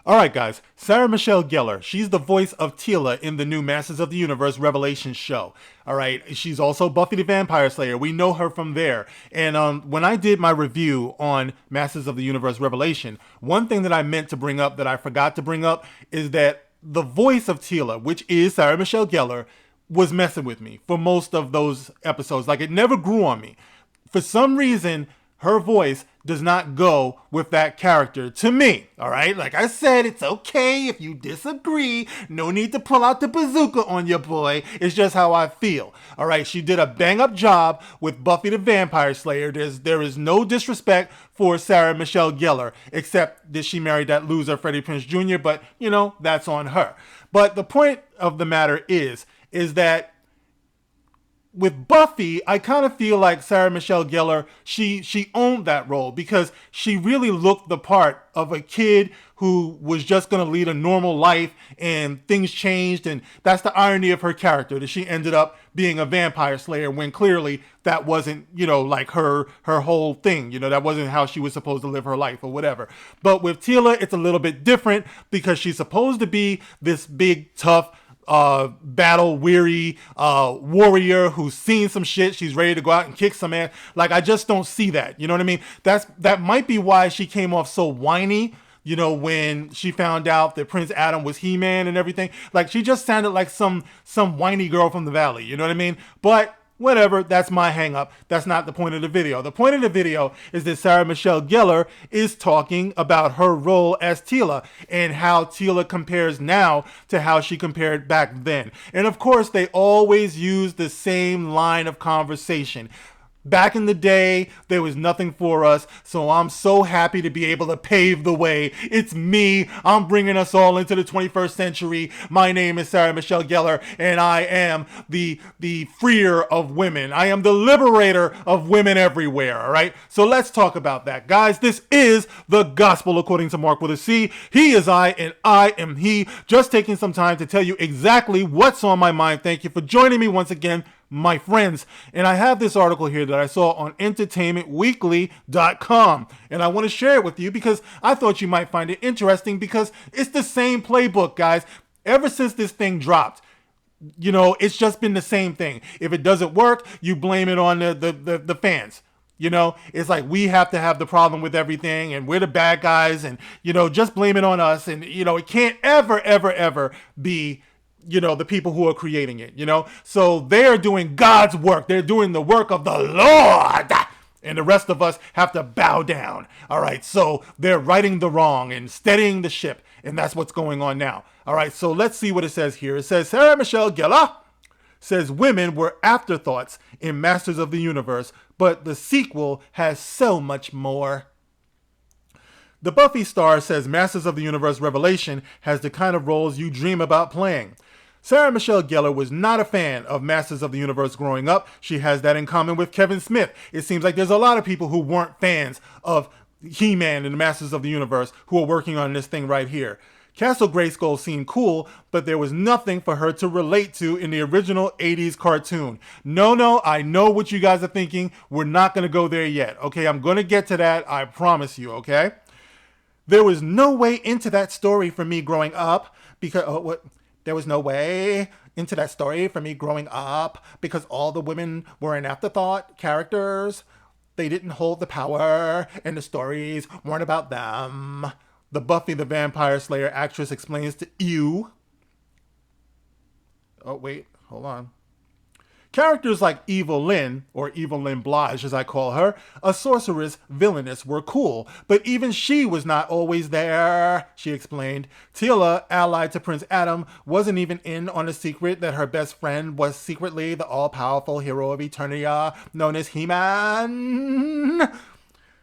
All right, guys. Sarah Michelle Gellar. She's the voice of Tila in the new Masters of the Universe Revelation show. All right. She's also Buffy the Vampire Slayer. We know her from there. And when I did my review on Masters of the Universe Revelation, one thing that I meant to bring up that I forgot to bring up is that the voice of Tila, which is Sarah Michelle Gellar, was messing with me for most of those episodes. Like, it never grew on me. For some reason, her voice does not go with that character to me. All right. Like I said, it's okay if you disagree. No need to pull out the bazooka on your boy. It's just how I feel. All right. She did a bang up job with Buffy the Vampire Slayer. There is no disrespect for Sarah Michelle Gellar, except that she married that loser Freddie Prinze Jr. But, you know, that's on her. But the point of the matter is that with Buffy, I kind of feel like Sarah Michelle Gellar, she owned that role because she really looked the part of a kid who was just going to lead a normal life and things changed. And that's the irony of her character, that she ended up being a vampire slayer when clearly that wasn't, you know, like her whole thing. You know, that wasn't how she was supposed to live her life or whatever. But with Tila, it's a little bit different because she's supposed to be this big, tough, battle weary warrior who's seen some shit. She's ready to go out and kick some ass. Like, I just don't see that. You know what I mean? That might be why she came off so whiny, you know, when she found out that Prince Adam was He-Man and everything. Like, she just sounded like some whiny girl from the valley. You know what I mean? But whatever, that's my hang up. That's not the point of the video. The point of the video is that Sarah Michelle Gellar is talking about her role as Tila and how Tila compares now to how she compared back then. And of course, they always use the same line of conversation. Back in the day, there was nothing for us, so I'm so happy to be able to pave the way. It's me. I'm bringing us all into the 21st century. My name is Sarah Michelle Gellar, and I am the freer of women. I am the liberator of women everywhere, all right? So let's talk about that. Guys, this is the gospel according to Mark with a C. He is I, and I am he. Just taking some time to tell you exactly what's on my mind. Thank you for joining me once again, my friends. And I have this article here that I saw on entertainmentweekly.com, and I want to share it with you because I thought you might find it interesting because it's the same playbook, guys. Ever since this thing dropped, you know, it's just been the same thing. If it doesn't work, you blame it on the fans. You know, it's like we have to have the problem with everything and we're the bad guys and, you know, just blame it on us. And, you know, it can't ever be, you know, the people who are creating it, you know. So they're doing God's work. They're doing the work of the Lord. And the rest of us have to bow down. All right. So they're righting the wrong and steadying the ship. And that's what's going on now. All right. So let's see what it says here. It says Sarah Michelle Gellar says women were afterthoughts in Masters of the Universe, but the sequel has so much more. The Buffy star says Masters of the Universe Revelation has the kind of roles you dream about playing. Sarah Michelle Gellar was not a fan of Masters of the Universe growing up. She has that in common with Kevin Smith. It seems like there's a lot of people who weren't fans of He-Man and the Masters of the Universe who are working on this thing right here. Castle Grayskull seemed cool, but there was nothing for her to relate to in the original 80s cartoon. No, I know what you guys are thinking. We're not going to go there yet. Okay, I'm going to get to that. I promise you, okay? There was no way into that story for me growing up because there was no way into that story for me growing up because all the women were an afterthought characters. They didn't hold the power and the stories weren't about them. The Buffy the Vampire Slayer actress explains to you. Oh, wait, hold on. Characters like Evil Lynn, or Evil Lynn Blige as I call her, a sorceress villainess, were cool, but even she was not always there, she explained. Tila, allied to Prince Adam, wasn't even in on the secret that her best friend was secretly the all-powerful hero of Eternia, known as He-Man.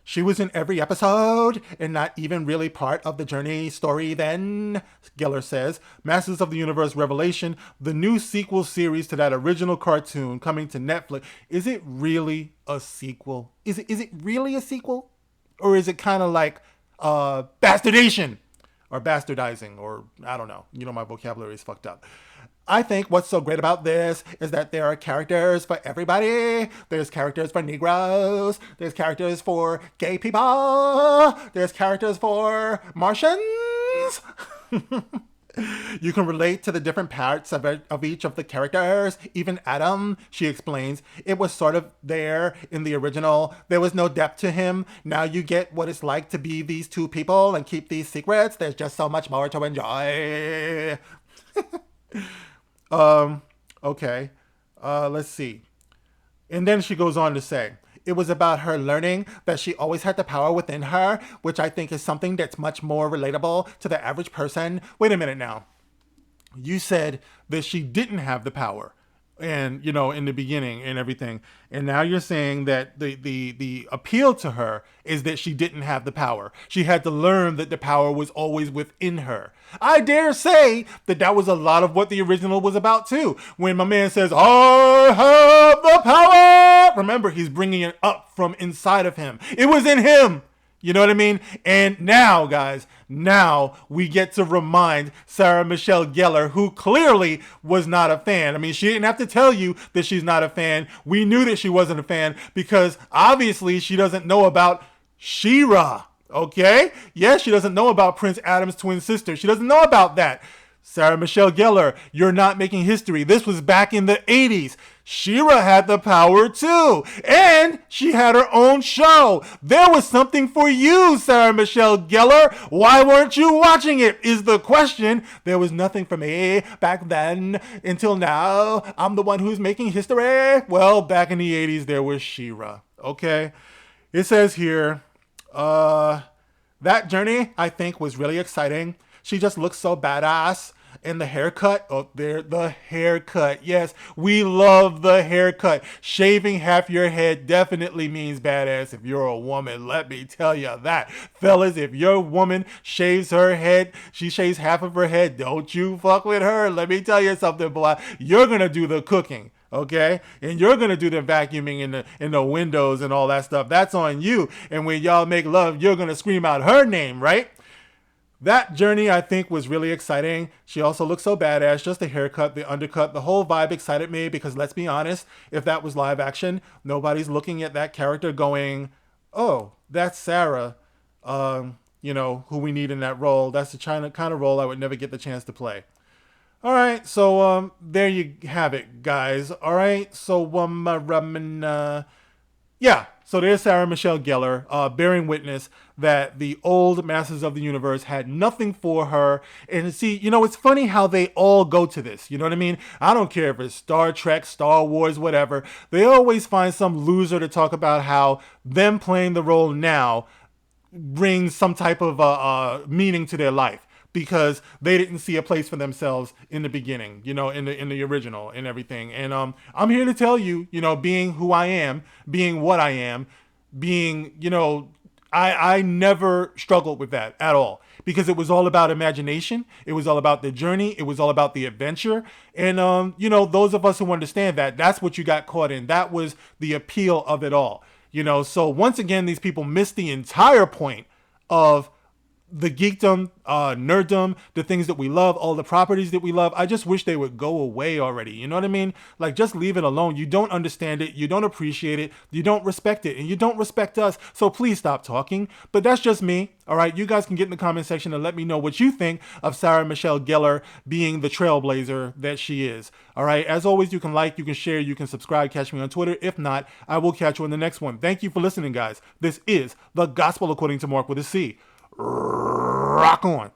She was in every episode and not even really part of the journey story then, Gellar says. Masters of the Universe Revelation, the new sequel series to that original cartoon coming to Netflix. Is it really a sequel? Is it really a sequel? Or is it kind of like bastardization or bastardizing, or I don't know. You know, my vocabulary is fucked up. I think what's so great about this is that there are characters for everybody. There's characters for Negroes. There's characters for gay people. There's characters for Martians. friends? You can relate to the different parts of each of the characters. Even Adam, she explains, it was sort of there in the original. There was no depth to him. Now you get what it's like to be these two people and keep these secrets. There's just so much more to enjoy. Okay. Let's see. And then she goes on to say, it was about her learning that she always had the power within her, which I think is something that's much more relatable to the average person. Wait a minute now. You said that she didn't have the power and, in the beginning and everything. And now you're saying that the appeal to her is that she didn't have the power. She had to learn that the power was always within her. I dare say that was a lot of what the original was about too. When my man says, I have the power. Remember, he's bringing it up from inside of him. It was in him. You know what I mean? And now, guys, we get to remind Sarah Michelle Gellar, who clearly was not a fan. I mean, she didn't have to tell you that she's not a fan. We knew that she wasn't a fan because obviously she doesn't know about She-Ra. Okay? Yes, she doesn't know about Prince Adam's twin sister. She doesn't know about that. Sarah Michelle Gellar, you're not making history. This was back in the 80s. She-Ra had the power too. And she had her own show. There was something for you, Sarah Michelle Gellar. Why weren't you watching it is the question. There was nothing for me back then until now. I'm the one who's making history. Well, back in the 80s, there was She-Ra. Okay? It says here, that journey, I think, was really exciting. She just looks so badass. And the haircut, the haircut. Yes, we love the haircut. Shaving half your head definitely means badass if you're a woman. Let me tell you that. Fellas, if your woman shaves her head, she shaves half of her head, don't you fuck with her. Let me tell you something, boy. You're going to do the cooking. Okay, and you're gonna do the vacuuming in the windows and all that stuff. That's on you. And when y'all make love, you're gonna scream out her name, right? That journey, I think, was really exciting. She also looked so badass. Just the haircut, the undercut, the whole vibe excited me because let's be honest, if that was live action, nobody's looking at that character going, oh, that's Sarah, who we need in that role. That's the kind of role I would never get the chance to play. All right, so there you have it, guys. All right, so so there's Sarah Michelle Gellar bearing witness that the old Masters of the Universe had nothing for her. And see, it's funny how they all go to this. You know what I mean? I don't care if it's Star Trek, Star Wars, whatever. They always find some loser to talk about how them playing the role now brings some type of meaning to their life. Because they didn't see a place for themselves in the beginning, in the original and everything. And I'm here to tell you, being who I am, being what I am, being, I never struggled with that at all. Because it was all about imagination. It was all about the journey. It was all about the adventure. And, those of us who understand that, that's what you got caught in. That was the appeal of it all. So once again, these people missed the entire point of the geekdom, nerddom, the things that we love, all the properties that we love. I just wish they would go away already. You know what I mean? Like, just leave it alone. You don't understand it. You don't appreciate it. You don't respect it. And you don't respect us. So please stop talking. But that's just me. All right. You guys can get in the comment section and let me know what you think of Sarah Michelle Gellar being the trailblazer that she is. All right. As always, you can like, you can share, you can subscribe, catch me on Twitter. If not, I will catch you in the next one. Thank you for listening, guys. This is The Gospel According to Mark with a C. Rock on.